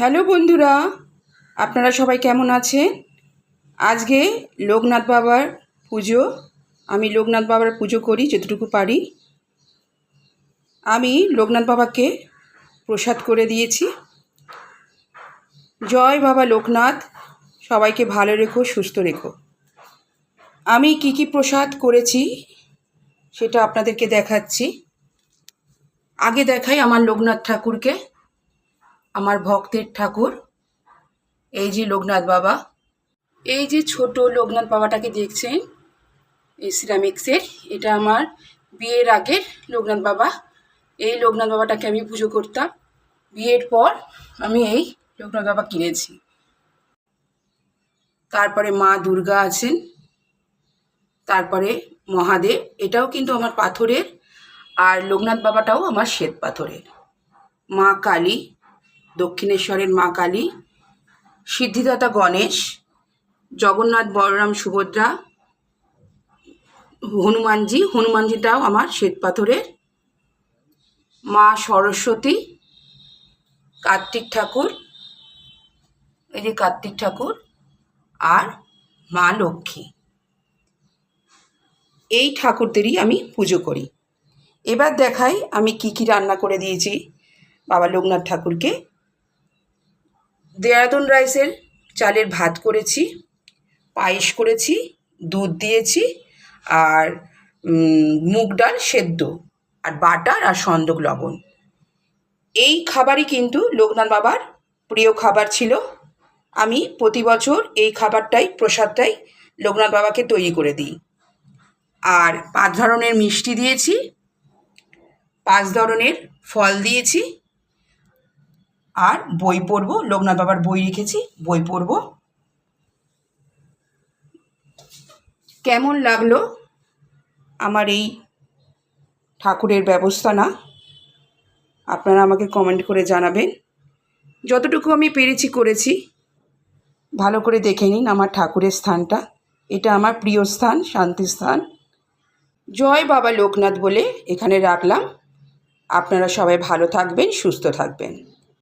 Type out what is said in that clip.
Hello বন্ধুরা, আপনারা সবাই কেমন আছেন? আজকে লোকনাথ বাবার পুজো। আমি লোকনাথ বাবার পুজো করি যতটুকু পারি। আমি লোকনাথ বাবাকে প্রসাদ করে দিয়েছি। জয় বাবা লোকনাথ, সবাইকে ভালো রেখো, সুস্থ রেখো। আমি কি প্রসাদ করেছি সেটা আপনাদেরকে দেখাচ্ছি। আগে দেখাই আমার লোকনাথ ঠাকুরকে, আমার ভক্তের ঠাকুর। এই যে লোকনাথ বাবা, এই যে ছোট লোকনাথ বাবাটাকে দেখছেন, এই সিরামিক্সের, এটা আমার বিয়ের আগের লোকনাথ বাবা। এই লোকনাথ বাবাটাকে আমি পুজো করতাম। বিয়ের পর আমি এই লোকনাথ বাবা কিনেছি। তারপরে মা দুর্গা আছেন, তারপরে মহাদেব, এটাও কিন্তু আমার পাথরের, আর লোকনাথ বাবাটাও আমার শ্বেত পাথরের। মা কালী, দক্ষিণেশ্বরের মা কালী, সিদ্ধিদাতা গণেশ, জগন্নাথ বলরাম সুভদ্রা, হনুমানজিটাও আমার শ্বেত পাথরের, মা সরস্বতী, কার্তিক ঠাকুর, এই যে কার্তিক ঠাকুর, আর মা লক্ষ্মী। এই ঠাকুরদেরই আমি পুজো করি। এবার দেখাই আমি কি রান্না করে দিয়েছি বাবা লোকনাথ ঠাকুরকে। দেরাদুন রাইসের চালের ভাত করেছি, পায়েস করেছি, দুধ দিয়েছি, আর মুগ ডাল সেদ্ধ, আর বাটার আর সন্দক লবণ। এই খাবারই কিন্তু লোকনাথ বাবার প্রিয় খাবার ছিল। আমি প্রতি বছর এই খাবারটাই, প্রসাদটাই লোকনাথ বাবাকে তৈরি করে দিই। আর 5 ধরনের মিষ্টি দিয়েছি, 5 ধরনের ফল দিয়েছি, আর বই পড়ব। লোকনাথ বাবার বই রেখেছি, বই পড়ব। কেমন লাগলো আমার এই ঠাকুরের ব্যবস্থানা, আপনারা আমাকে কমেন্ট করে জানাবেন। যতটুকু আমি পেরেছি করেছি। ভালো করে দেখে নিন আমার ঠাকুরের স্থানটা। এটা আমার প্রিয় স্থান, শান্তি স্থান। জয় বাবা লোকনাথ বলে এখানে রাখলাম। আপনারা সবাই ভালো থাকবেন, সুস্থ থাকবেন।